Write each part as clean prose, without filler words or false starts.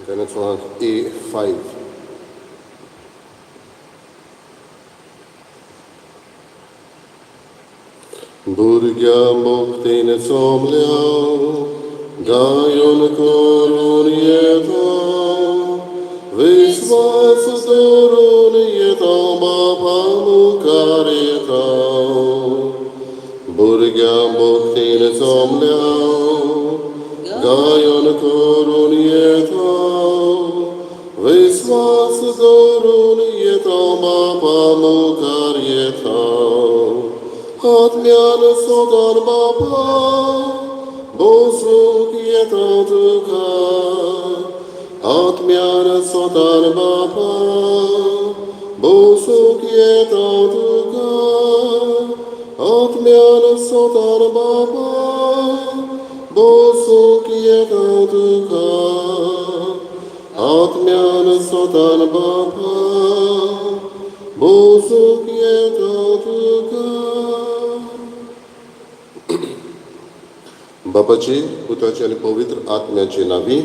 Gannetswank A5. Burgam boktin somliao, gayon korun yeta, visvas dorun yeta babamu kareta. Burgam boktin somliao, gayon korun yeta, visvas dorun yeta babamu kareta. Atmian sodan baba, bozuk yetaduka. Atmian sodan baba, bozuk yetaduka. Atmian sodan baba, bozuk yetaduka. Atmian sodan baba, bozuk yetaduka. बापाचे पुताचे आणि पवित्र आत्म्याचे नावी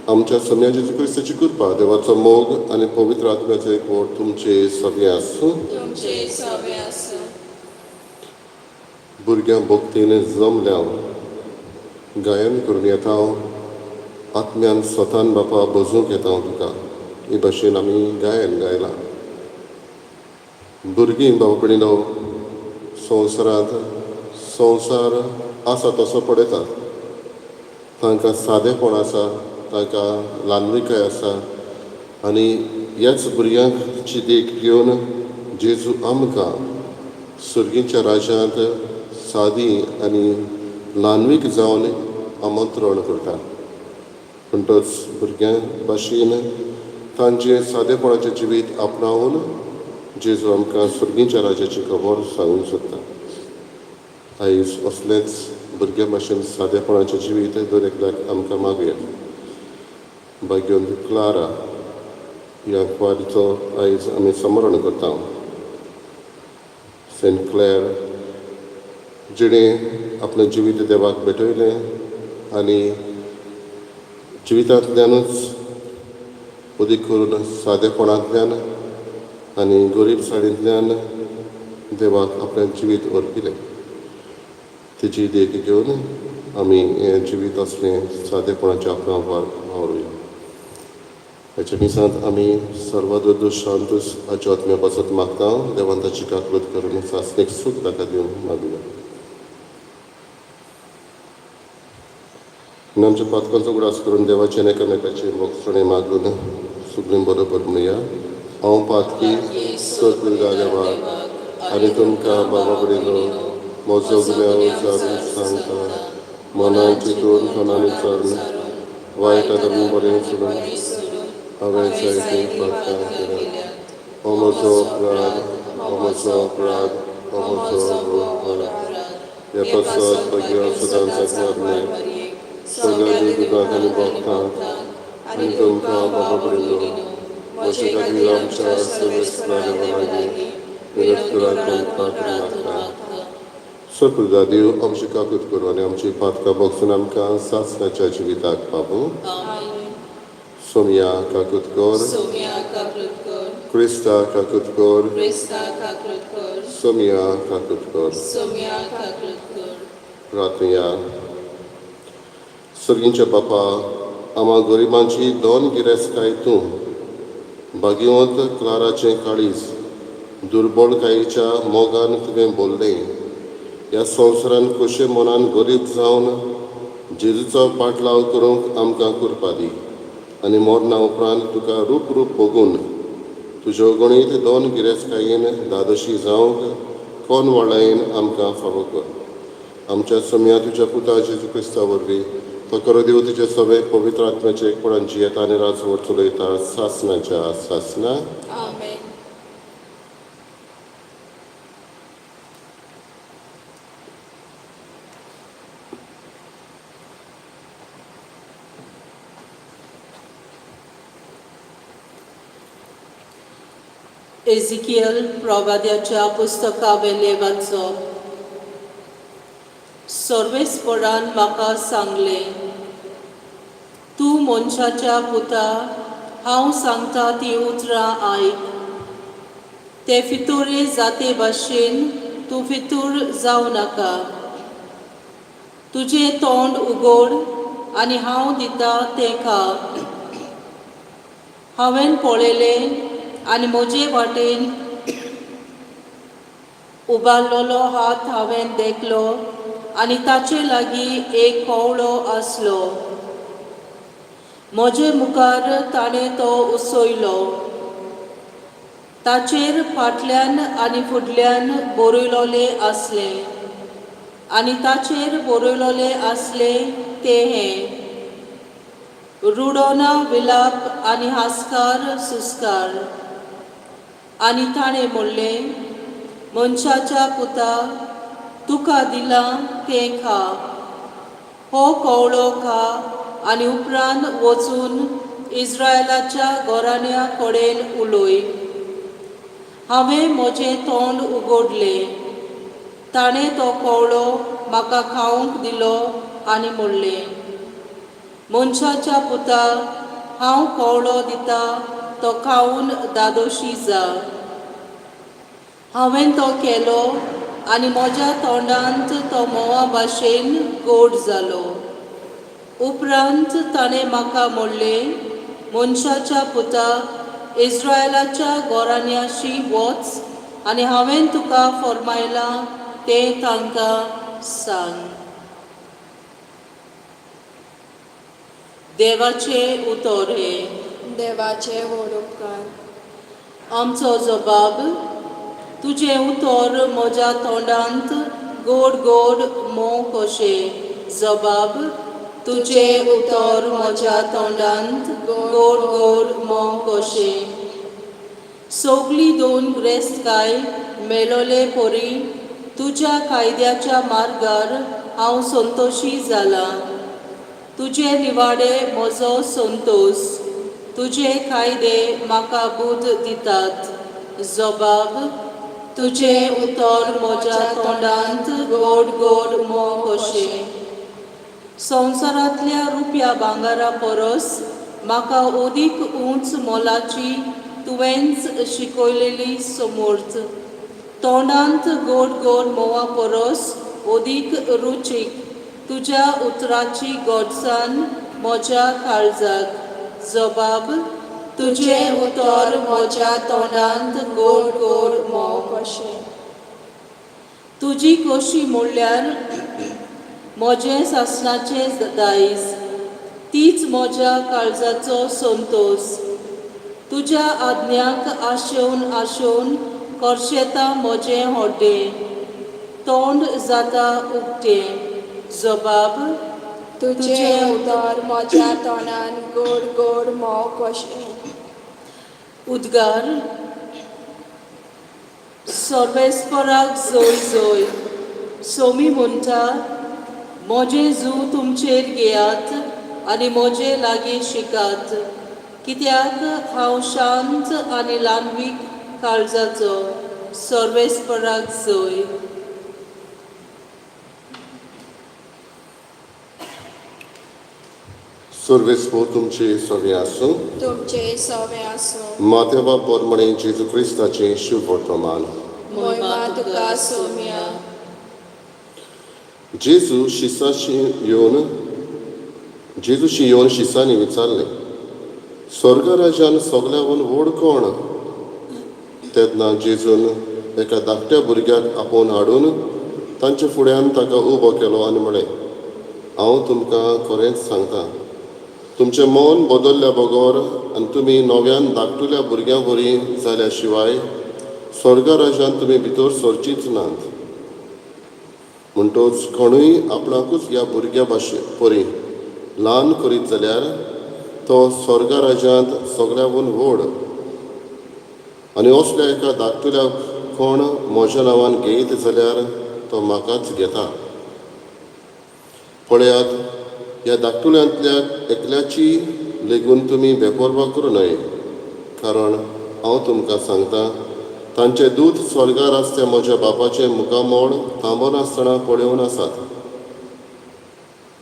आमच्या सम्या जेजू ख्रिस्ताची कृपा देवाचो मोग आणि पवित्र आत्म्याचे एकवट तुमचे सगळे आसूं भुरग्यां भोगतेन जमल्या गायन करून येता आत्म्यान स्वतान बापा बजूंक येता तुका हे भाशेन आमी गायन गायलां भुरगीं बाबा कडेन संवसारांत संवसार आसा तसो पळयतात तांकां सादेपण आसा तांकां ल्हानविकाय आसा आनी ह्याच भुरग्यांची देख घेवन जेजू आमकां सुर्गीच्या राज्यांत सादी आनी ल्हानवीक जावन आमंत्रण करता म्हणटच भुरग्यां भाशेन तांचें सादेपणाचें जिवीत आपणावन जेजू आमकां सुर्गीच्या राज्याची खबर सांगूंक सोदता आयज असलेंच भुरग्या भाशेन सादेपणाचें जिवीत दर एकल्याक आमकां मागुया भाग्योन क्लारा ह्या कुवारीचो आयज आमी स्मरण करता सेंट क्लेर जिणें आपलें जिवीत देवाक भेटयलें आनी जिवितांतल्यानूच अदीक करून सादेपणांतल्यान आनी गरीबसाणींतल्यान देवाक आपलें जिवीत अर्पिलें तिची देख घेवन आमी हें जिवीत असलें सादेपणाचें आपणाक वावरुया ह्याच्या दिसांत आमी सर्वदोश शांतूस हाचे आत्म्या पासत मागता देवान ताची काकूत करून सासणेक सूख ताका दिवन मागुया आनी आमच्या पातकांचो उगडास करून देवाचें एकामेकाचें मोगसणें मागून सगळीं बरोबर म्हणुया हांव पातकी सगळ्या देवाक आनी तुमकां बाबा कडेन म्हजो गुन्यांव जारून सांगता मनान चिंतून तोंडांनी विचारून वायट आनी बरें सोडून हांवें जायतीं पातकां केल्यां हो म्हजो अपराध हो म्हजो अपराध हो म्हजो अपराध ह्या पासत भगवान सदांच लागले सगळ्या दुदाक आनी भोगतांक आनी तुमकां बाबा कडेन म्हजे खातीर आमच्या सेवेस्ताल्या लागीं विनत करता सकृदा देव आमची काकूत करूं आनी आमची पातकां बगसून आमकां सासणाच्या जिविताक पावूं सोमया काकूत कर क्रिस्ता काकूत कर सोमया काकूत कर प्रार्थया सर्गींच्या बापा आम्हा गरिबांची दोन गिरेस्तकाय तूं भाग्यवंत क्लाराचें काळीज दुर्बळकायेच्या मोगान तुवें बोल्लें ह्या संवसारान कशें मनान गरीब जावन जेजूचो पाटलाव करूंक आमकां कृपा दी आनी मरणा उपरांत तुका रूप रूप बगून तुज्या गणीत दोन गिरेस्तकायेन दादोशी जावंक कोण वळायेन आमकां फावो कर आमच्या सम्या तुज्या पुता जेजू क्रिस्ता वरवीं तो करो देव तुजे सगळे पवित्र आत्म्याचे एकपणान जियेता आनी राजवट चलयता सासणाच्या सासना एजिकियल प्रवाद्याच्या पुस्तका वेले वाचप सर्वेस्परान म्हाका सांगलें तूं मनशाच्या पुता हांव सांगता ती उतरां आयक. ते फितोरे जाते भाशेन तूं फितूर जावं नाका. तुजें तोंड उगड आनी हांव दितां तें खा. हांवें पळयलें आनी म्हजे वाटेन उबारलेलो हात हांवें देखलो आनी ताचे लागीं एक कवळो आसलो. म्हजे मुखार ताणें तो उसयलो. ताचेर फाटल्यान आनी फुडल्यान बरयलोलें आसलें आनी ताचेर बरयलोलें आसलें तें हें: रुडोना विलाप आनी हास्कार सुस्कार. आनी ताणें म्हणलें, मनशाच्या पुता, तुका दिलां तें खा. हो कवळो खा आनी उपरांत वचून इस्रायेलाच्या घराण्या कडेन उलय. हांवें म्हजें तोंड उगडलें. ताणें तो कवळो म्हाका खावंक दिलो आनी म्हणलें, मनशाच्या पुता, हांव कवळो दितां तो खावन दादोशी जा. हांवें तो केलो आनी म्हज्या तोंडांत तो मोवा भाशेन गोड जालो. उपरांत ताणें म्हाका म्हणलें, मनशाच्या पुता, इस्रायेलाच्या घराण्याशी वच आनी हांवें तुका फरमायलां तें तांकां सांग. देवाचें उतर हे. देवाचे व्हड उपकार. आमचो जबाब: तुजें उतर म्हज्या तोंडांत गोड गोड मोव कशें. जबाब: तुजें उतर म्हज्या तोंडांत गोड गोड मोव कशें. सगळीं दोन ग्रेस्तकाय मेलोले परी तुज्या कायद्याच्या मार्गार हांव संतोशी जालां. तुजे निवाडे म्हजो संतोश. तुजे कायदे म्हाका बूद दितात. जबाब: तुजें उतर म्हज्या तोंडांत गोड गोड मोव कशें. संवसारांतल्या रुप्या भांगारा परस म्हाका अदीक उंच मोलाची तुवेंच शिकयलेली समर्थ. तोंडांत गोड गोड मोवा परस अदीक रुचीक तुज्या उतराची गोडसाण म्हज्या काळजाक. जबाब: तुजें उतर म्हज्या तोंडांत गोड गोड मोव कशें. तुजी कशी म्हणल्यार म्हजें सासणाचें दायज. तीच म्हज्या काळजाचो संतोश. तुज्या आज्ञाक आशेवन आशेवन करशेता म्हजें होड्डें. तोंड जाता उक्तें. जबाब: तुजें उतर म्हज्या तोंडान गोड गोड मोव कशें. उद्गार. सर्वेस्पराक जय जय. सोमी म्हणटा, म्हजें जू तुमचेर घेयात आनी म्हजे लागीं शिकात, कित्याक हांव शांत आनी ल्हानवीक काळजाचो. सर्वेस्पराक जय. सर्वेस्पो तुमचे सगळे आसूं. तुमचे सवे आसूं. माथेवा पोरमणे जेजू क्रिस्ताचें शुभ वर्तमान. महिमा तुका सोम्या. जेजूशी येवन शिसांनी विचारलें, स्वर्ग राज्यान सगळ्यावन व्हड कोण? तेन्ना जेजून एका धाकट्या भुरग्याक आपोवन हाडून तांचे फुड्यान ताका उबो केलो आनी म्हळें, हांव तुमकां खरेंच सांगतां, तुमचें मन बदल्ल्या बगोर आनी तुमी नव्यान धाकटुल्या भुरग्यां बरी जाल्या शिवाय स्वर्ग राज्यान तुमी भितर सरचीच नात. म्हणटच कोणूय आपणाकूच ह्या भुरग्या परी ल्हान करीत जाल्यार तो स्वर्ग राज्यांत सगळ्यावन व्हड. आनी असल्या एका धाकटुल्या कोण म्हज्या नांवान घेयत जाल्यार तो म्हाकाच घेता. पळयात, ह्या धाकटुल्यांतल्या एकल्याची लेगून तुमी बेपरवा करूं नये, कारण हांव तुमकां सांगतां, तांचे दूत स्वर्गार आसते म्हज्या बापाचें मुखामोळ थांबनासतना पळोवन आसात.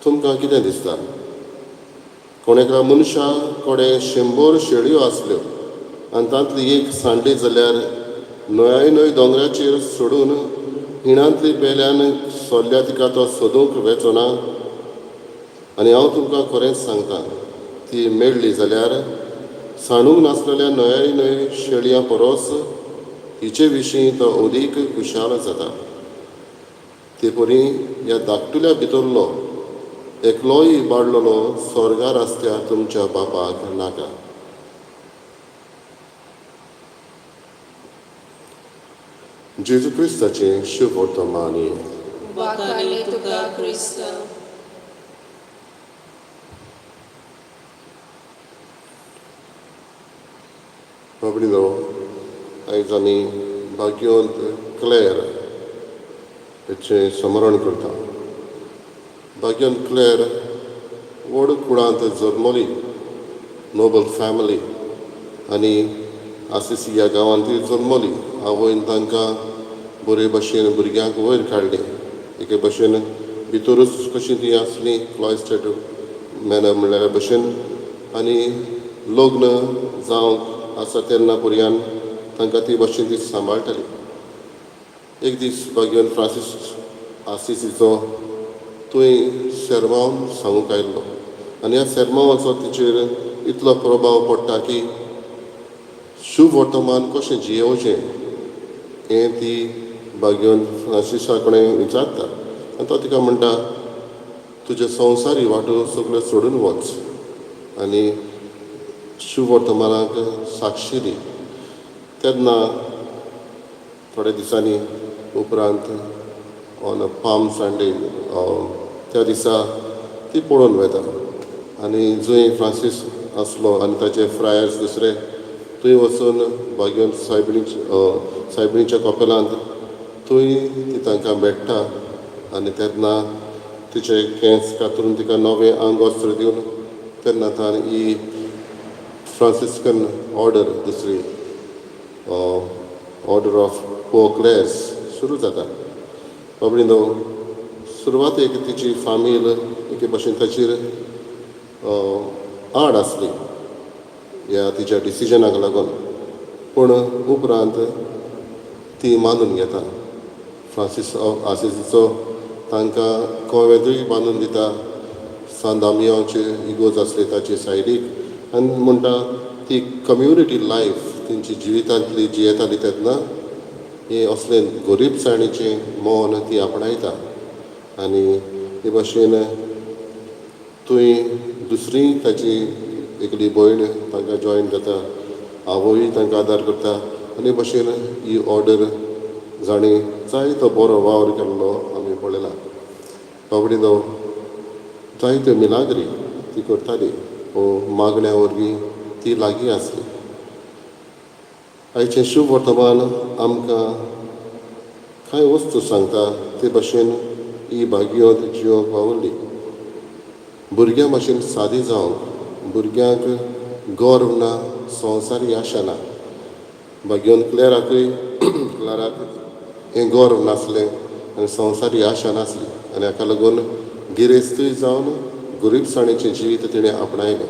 तुमकां कितें दिसता? कोणेकल्या मनशा कडेन 100 शेळयो आसल्यो आनी तांतली एक सांडली जाल्यार न्हंय न्हंय दोंगराचेर सोडून हिणांतली बेल्यान सोल्ल्या तिका तो सोदूंक वेचोना. आनी हांव तुमकां खरेंच सांगतां, ती मेळ्ळी जाल्यार सांडूंक नासलेल्या न्हंय न्हंय शेळयां परस हिचे विशीं तो अदीक खुशाल जाता. ते परी ह्या धाकटुल्या भितरलो एकलोय इबाडलेलो स्वर्गार आसत्या तुमच्या बापाक नाका. जेजू क्रिस्ताचें शुभ वर्तमानी. वाखाणे तुका क्रिस्त. बाबडीनो, आयज आमी भाग्यवंत क्लेर हेचें स्मरण करता. भाग्यवंत क्लेर व्हड कुळांत जल्मली, नोबल फॅमिली, आनी आसिसी ह्या गांवांत ती जल्मली. आवयन तांकां बरे भाशेन भुरग्यांक वयर काडली. एके भाशेन भितरूच कशी ती आसली क्लॉयस्टेड मॅनर म्हणल्यार भाशेन, आनी लग्न जावंक आसा तेन्ना पर्यान तांकां ती भाशेन ती सांबाळटाली. एक दीस भाग्यवंत फ्रांसीस आसिसीचो थंय सेर्मांव सांगूंक आयिल्लो, आनी ह्या सेर्मांवाचो तिचेर इतलो प्रभाव पडटा की शुभ वर्तमान कशें जियेवचें हें ती भाग्यवंत फ्रांसिसा कडेन विचारता. आनी तो तिका म्हणटा, तुजे संवसारी वाटो सगळ्यो सोडून वच आनी शुभ वर्तमानाक साक्षी दी. तेन्ना थोड्या दिसांनी उपरांत ऑन पाम संडे त्या दिसा ती पळोवन वता. आनी जंय फ्रांसीस आसलो आनी ताचे फ्रायर्स दुसरे थंय वचून भाग्यवंत सायबिणीच्या कपेलांत थंय ती तांकां मेळटा. आनी तेन्ना तिचे केंस कातरून तिका नवें आंग वस्त्र दिवन तेन्ना ही फ्रांसिस्कन ऑर्डर दुसरी ऑर्डर ऑफ पोर क्लेर्स सुरू जाता. बाबडीनो, सुरवातेक तिची फामील एके भाशेन ताचेर आड आसली ह्या तिच्या डिसिजनाक लागून, पूण उपरांत ती मानून घेता. फ्रांसीस आसिसीचो तांकां कोवेदूय बांदून दिता. सांदामियांचे इगोज आसले ताचे सायडीक, आनी म्हणटा ती कम्युनिटी लायफ तेंची जिवितांतली जियेताली तेन्ना हे असले गरीबसाणीचें मोल ती आपणायता. आनी हे भाशेन थंय दुसरी ताची एकली भयण तांकां जॉयन जाता. आवय तांकां आदार करता. आनी भाशेन ही ऑर्डर जाणी जायतो बरो वावर केल्लो आमी पळयला. बाबडीनो, जायत्यो मिलाग्री ती करताली. मागण्या वरवीं ती लागीं आसली. आयचें शुभ वर्तमान आमकां कांय वस्तू सांगता ते भाशेन ही भाग्यवंत जियोंक वावुरली. भुरग्यां भाशेन सादी जावंक, भुरग्यांक गर्व ना, संवसारी आशा ना. भाग्यवंत क्लेराक हें गर्व नासलें आनी संवसारी आशा नासली. आनी हाका लागून गिरेस्तूय जावन गरीबसाणीचें जिवीत तिणें आपणायलें.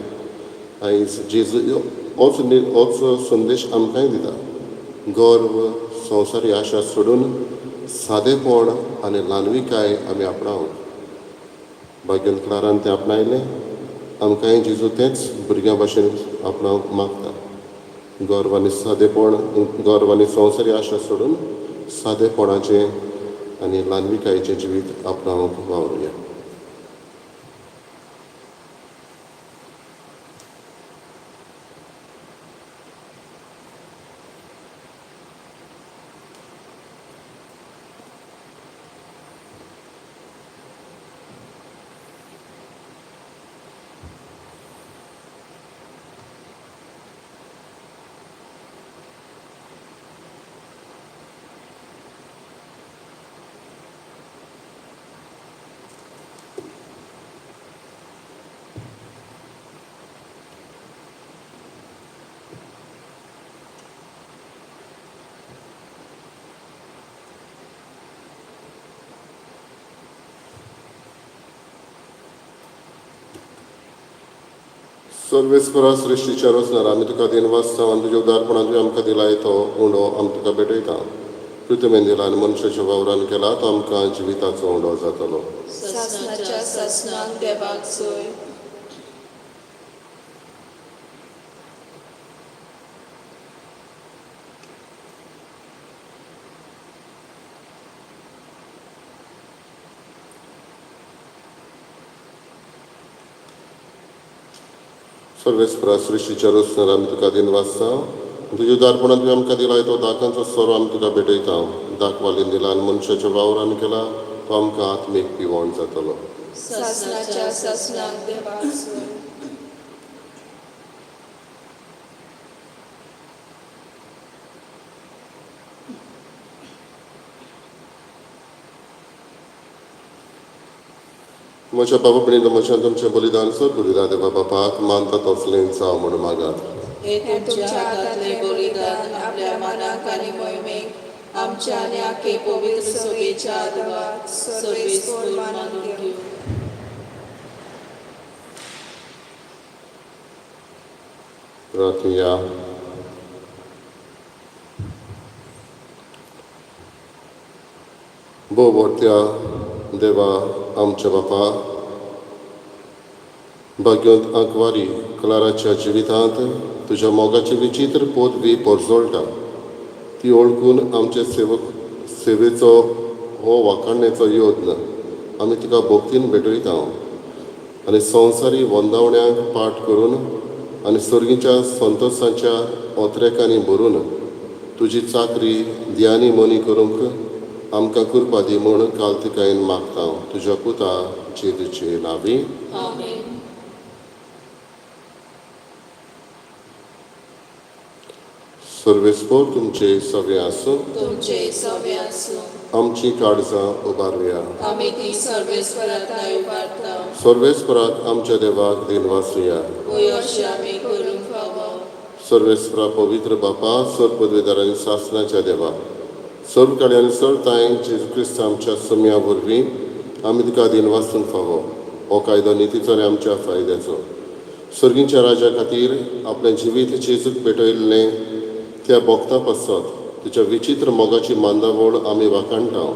आयज जेजू होच संदेश आमकांय दिता. गर्व, संवसारी आशा सोडून सादेपण आनी ल्हानविकाय आमी आपणावंक. भाग्यवंत क्लेरान तें आपणायलें. आमकांय जेजू तेंच भुरग्यां भाशेन आपणावंक मागता. गर्व आनी सादेपण, गर्व आनी संवसारी आशा सोडून सादेपणाचें आनी ल्हानविकायेचें जिवीत आपणावंक वावरुया. सर्वेस्परा सृश्टीच्या रचणार आमी तुका दिनवासता आनी तुज्या उदारपणान तुवें आमकां दिलाय तो उंडो आमी तुका भेटयता. तुवें दिला आनी मनशाच्या वावरान केला तो आमकां जिविताचो उंडो जातलो. ससनाच्या ससनाक देवाक सोय. सर्वेस्परा सृश्टीच्या रचणार आमी तुका दिनवासता तुज्या उदारपणान तुवें आमकां दिलाय तो दाकांचो सोरो आमी तुका भेटयता. दाक वालीन दिला आनी मनशाच्या वावरान केला तो आमकां आत्मीक पिवण जातलो. ससनाच्या ससनाक देवाक सोय. म्हज्या बाबा भयणी म्हज्यान तुमचें बलिदान सर बलिदान देवा बापाक मानता तसलें जावं म्हण मागात. हे तुमच्या हातांतले बलिदान आपल्या मनाक आनी मोहिमेक आमच्या आनी आखे पवित्र सभेच्या आदवात सर्वेस्पर मानून घेवं. प्रार्थया. भोवत्या देवा आमच्या बापा भाग्यवंत आंकवारी क्लाराच्या जिवितांत तुज्या मोगाची विचित्र पदवी पोरजोळटा. ती ओळखून आमचे सेवेचो हो वाखाणणेचो योद्न आमी तुका भोक्तीन भेटयता आनी संवसारी वंदावण्यांक पाठ करून आनी सर्गीच्या संतोसाच्या ओत्रेकांनी भरून तुजी चाकरी ध्यानी मनी करूंक आमकां कृपा दी म्हूण कालतिकायेन मागता तुज्या पुता जेजूचे नांवी. आमेन. सर्वेस्पर तुमचे सवे आसूं. तुमचे सवे आसूं. आमची काळजां उबारया. आमी ती सर्वेस्पराताय उबारता. सर्वेस्पराक आमच्या देवाक दिनवासया. वय अशें आमी करूंक फावो. सर्वेस्परा पवित्र बापा सर पदवीदार आनी सासणाच्या देवा सर्व कडेन आनी सर्ताय जेजू क्रिस्त आमच्या सम्या वरवीं आमी तुका दिनवासूंक फावो. हो कायदो नितीचो आनी आमच्या फायद्याचो. सर्गीच्या राजा खातीर आपलें जिवीत जेजूक भेटयल्लें त्या भोगता पासत तुज्या विचित्र मोगाची मांदावळ आमी वाखाणटा.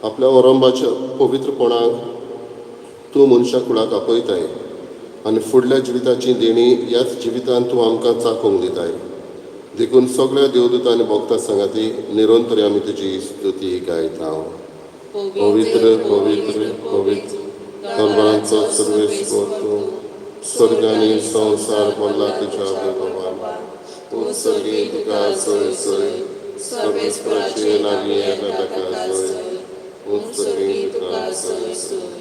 आपल्या औरंबाच्या पवित्रपणाक तूं मनशा कुळाक आपयताय आनी फुडल्या जिविताची देणी ह्याच जिवितांत तूं आमकां चाखूंक दिताय. देखून सगळ्या देवदूत आनी भोगता संगाती निरंतरी आमी तुजी स्तुती गायता. पवित्र पवित्र पवित्र सर्वांचो सर्वेस्पर तूं स्वर्गांनी संवसार भरला तुज्या वैभवान. उत्सर्गी तुका सोय सोय सर्वेस्पराचे नांवी येता ताका सोय. उत्सर्गी तुका सोय सोय.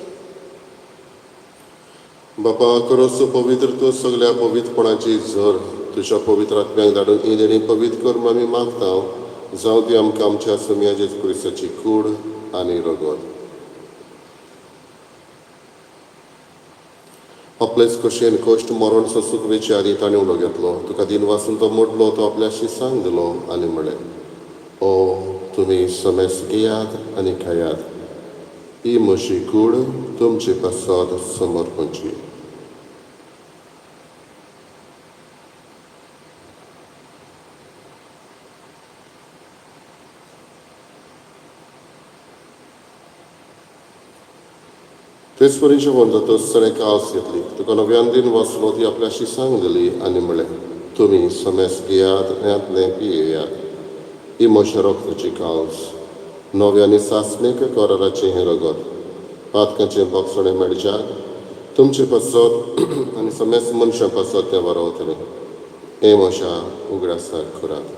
बापा खरोच पवित्र तूं सगळ्या पवित्रपणाची झर तुज्या पवित्र आत्म्याक धाडून ही देणी पवित्र करून आमी मागता. जावं ती आमकां आमच्या सम्या जेजू क्रिस्ताची कूड आनी रगत. आपलेच कशेन कश्ट मरण सुख विचारी ताणें उलो घेतलो. तुका दिन वाचून तो मोडलो तो आपल्या शिसांक दिलो आनी म्हळें ओ तुमी समेस घेयात आनी खायात. ही म्हशी कूड तुमचे पासत समर्पणची. तेच परीक्षा कोण जातो सणें कावस घेतली. तुका नव्यान दिन वाचलो ती आपल्या शिसांक दिली आनी म्हळें तुमी समेस घेयात आनी आपलें पियेयात. ही म्हज्या रोगताची कावस नव्यानी सासणेक कराराचें हें रगत पातकांचें बोगसणें मेळच्याक तुमचे पासत आनी समेस मनशां पासत तें वारोवतलें. हें म्हज्या उगडासाक करात.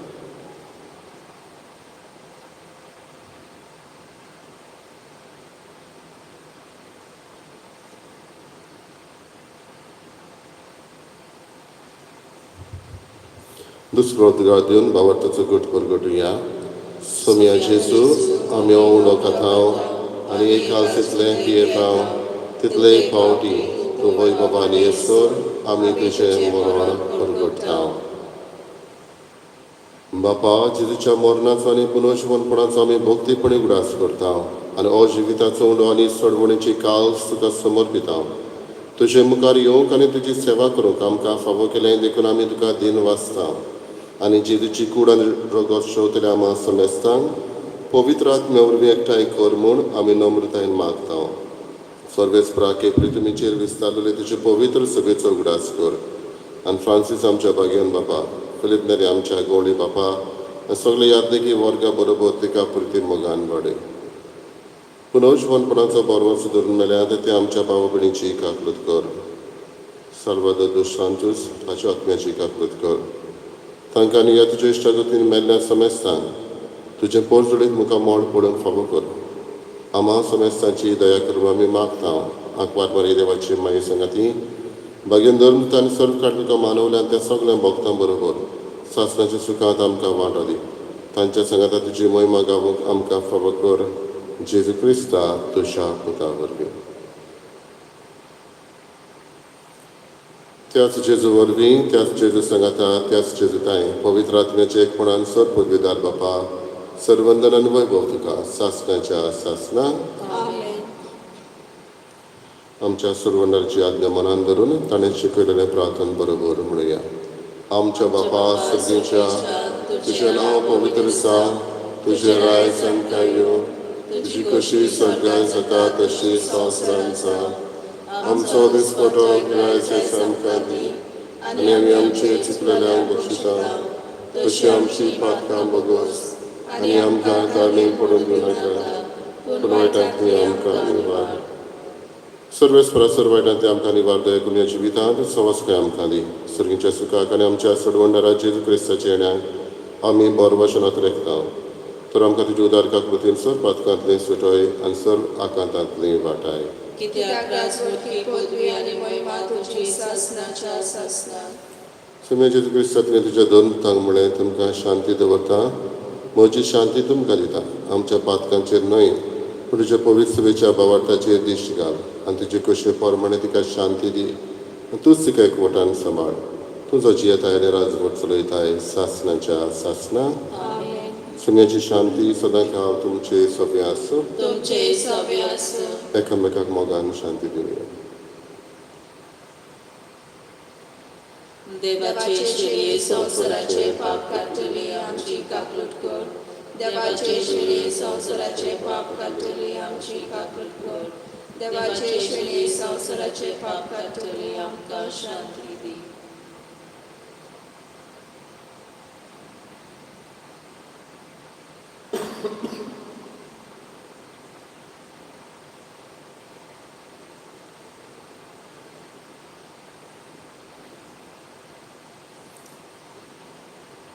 दुसरो उदगार दिवन भावार्थाचो घट परगटुया. सोम्या जेजू आमी हो उंडो खाताव आनी एक काल तितलें पियेताव तितले फावटी तूं वैभवान येसर आमी तुजें मरण परगटताव. बापा जेजूच्या मरणाचो आनी पुनर्जीवनपणाचो आमी भोक्तीपणी उगडास करताव आनी हो जिविताचो उंडो आनी सडवणेची काल तुका समर्पिताव. तुजे मुखार येवंक आनी तुजी सेवा करूंक आमकां फावो केलें देखून आमी तुका दिन वाचता आनी जेजूची कूड आनी रगत शेवतले आमा समेस्तांक पवित्र आत्म्या वरवीं एकठांय कर म्हूण आमी नम्रतायेन मागता. सर्वेस्परा केप्रितुमीचेर विस्तारलेले तुजे पवित्र सभेचो उगडास कर आनी फ्रांसीस आमच्या बागेन बापा, फिलीप नेरी आमच्या गवळी बापा आनी सगळे यादकी वर्गा बरोबर तिका पुरती मोगान वाडय. पुनर्जीवनपणाचो बोरवो धरून मेल्यात ते आमच्या भावा भयणीची काकलूत कर. साल्वादोर दोस सांतोस ताच्या आत्म्याची काकलूत कर. तांकां आनी ह्या तुज्या इश्टागतीन मेल्ल्या समेस्तांक तुजें पोरजोडीत मुखार मोड पडूंक फावो कर. आमा समेस्तांची दया करून आमी मागता. आंकवार मारी देवाची मागी संगती बागेन धर्म आनी सर्व काळ तुका मानवल्यान त्या सगळ्या भक्तां बरोबर सासणाच्या सुखांत आमकां वांटो दी. तांच्या संगता तुजी महिमा गावूंक आमकां फावो कर. जेजू क्रिस्ता तुज्या पुता वरवीं. त्याच जेजू वरवीं, त्याच जेजू संगता, त्याच जेजूताय पवित्र आत्म्याचे एकपणान सर पदवीदार बापा सर्वंदन आनी वैभव तुका सासणाच्या सासना आमच्या सर्वंडाची आज्ञा मनान धरून ताणें शिकयलेलें प्रार्थना बरोबर म्हणुया. आमच्या बापा सर्गेच्या तुजें नांव पवित्र जावं, तुजें राय आमकां येवं, तुजी कशी स्वर्गांत जाता तशी संवसारांत जावं. आमचो दिसपटो गिरायचें आमकां दी आनी आमी आमचे चुकलेल्यांक बक्षिता तशी आमची पातकां बगोस आनी आमकां कारणी पडून दिवं नाका पूण वायटांतली आमकां निवार. सर्वेस्परा सर्व वायटांतली आमकां निवार दया करून ह्या जिवितांत सवासकाय आमकां दी. सर्गीच्या सुखाक आनी आमच्या सडवंडरा जेजू क्रिस्ताच्या येण्याक आमी बरो वचनांत रेखता. तर आमकां तुज्या उदारका कृतीन सर पातकांतली सुटोय आनी सर आकांतांतली वाटाय. कित्याक राजवटी पदवी आनी महिमा तुजी सासणाच्या सासना. सुम्या जेजू क्रिस्तांतले तुज्या दोन पुतांक म्हळें तुमकां शांती दवरता, म्हजी शांती तुमकां दिता. आमच्या पातकांचेर न्हय पूण तुज्या पवित्र सभेच्या भावार्थाचेर दिश्ट घाल आनी तुजे कशे पोरमाणे तिका शांती दी. तूंच तिका एकवटान सांबाळ. तुजो जियेताय आनी राजवट चलयताय सासणाच्या सासना. सुम्याची शांती सदां काळ तुमचे सोबे आसूं. तुमचे सोबे आसूं. एकामेकाक मोगान शांती दिवया. देवाचे शिळे संवसाराचे पाप काडटली आमची काकलूट कर. देवाचे शिळे संवसाराचे पाप काडटली आमची काकलूट कर. देवाचे शिळे संवसाराचे पाप काडटली आमकां शांती दी.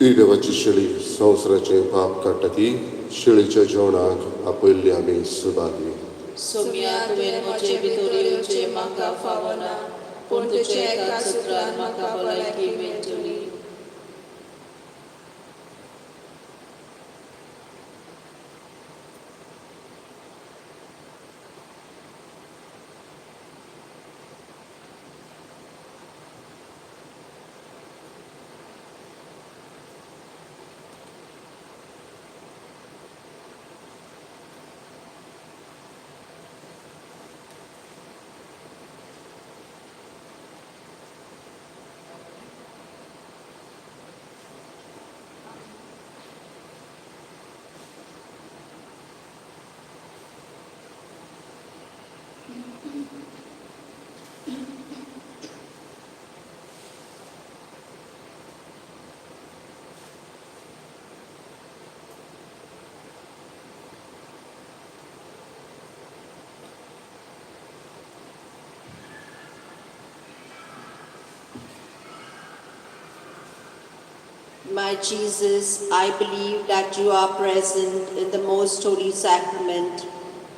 ही देवाची शिळी संवसाराचे पाप काडटा ती शिळीच्या जेवणाक आपयल्ली आमी सुबागली. सोम्या तुवें म्हजे भितर येवचे म्हाका फावना पूण तुजे एका सुत्रान म्हाका भलायकी मेळटली. My Jesus, I believe that you are present in the most holy sacrament.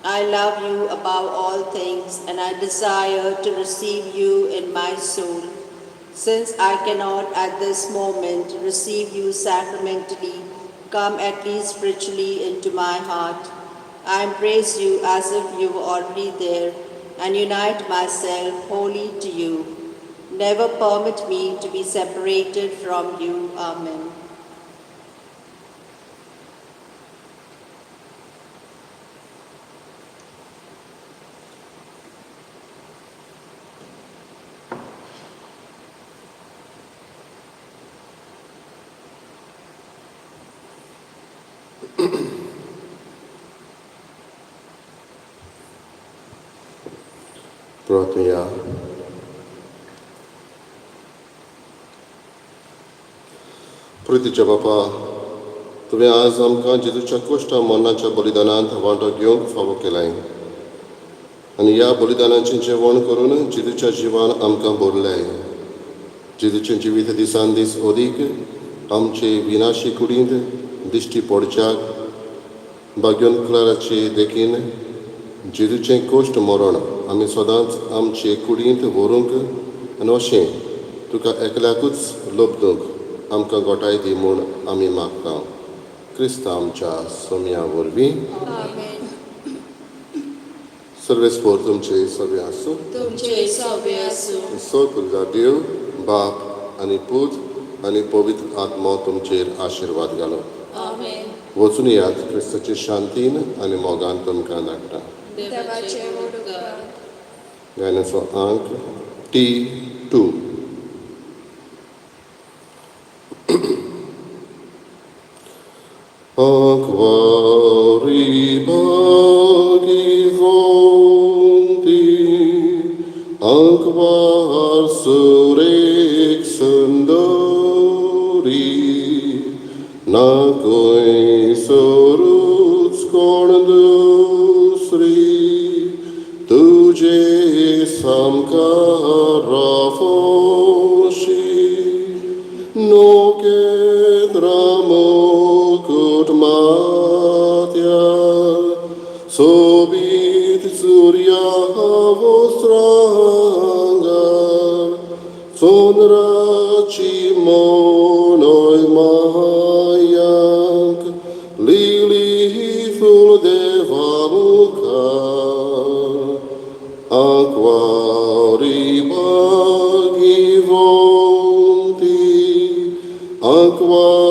I love you above all things and I desire to receive you in my soul. Since I cannot at this moment receive you sacramentally, come at least spiritually into my heart. I embrace you as if you were already there and unite myself wholly to you. Never permit me to be separated from you. Amen. प्रार्थना. प्रितीच्या बापा, तुवें आज आमकां जेजूच्या कश्टा मरणाच्या बलिदानांत वांटो घेवंक फावो केलाय आनी ह्या बलिदानाचें जेवण करून जेजूच्या जिवान आमकां भरलें. जेजूचें जिवीत दिसान दीस अदीक आमचे विनाशी कुडींत दिश्टी पडच्याक भाग्योन क्लाराचे देखीन जेजूचें कश्ट मरण आमी सदांच आमचे कुडींत व्हरूंक आनी अशें तुका एकल्याकूच लबदूंक आमकां गोठाय दी म्हूण आमी मागता. क्रिस्त आमच्या सोम्या वरवीं. आमेन. सर्वेस्पोर तुमचे सगळे आसूं. तुमचे सवे आसूं. सगळ्या देव बाप आनी पूत आनी पवित्र आत्मा तुमचेर आशिर्वाद घालो. आमेन. वचून यात क्रिस्ताचे शांतीन आनी मोगान तुमकां धाडटा. देवाचे उडोवपाक. गायनाचो अंक T2. Akvari bagi vonti, akvar surek sendori, nakoi soruc kon dusri, tuje samkara foshi, no kedramo Matja, sobit Surya vostrangar, sonraci monoi mayank, lilithul devamukar, aquari bagi vonti, aquari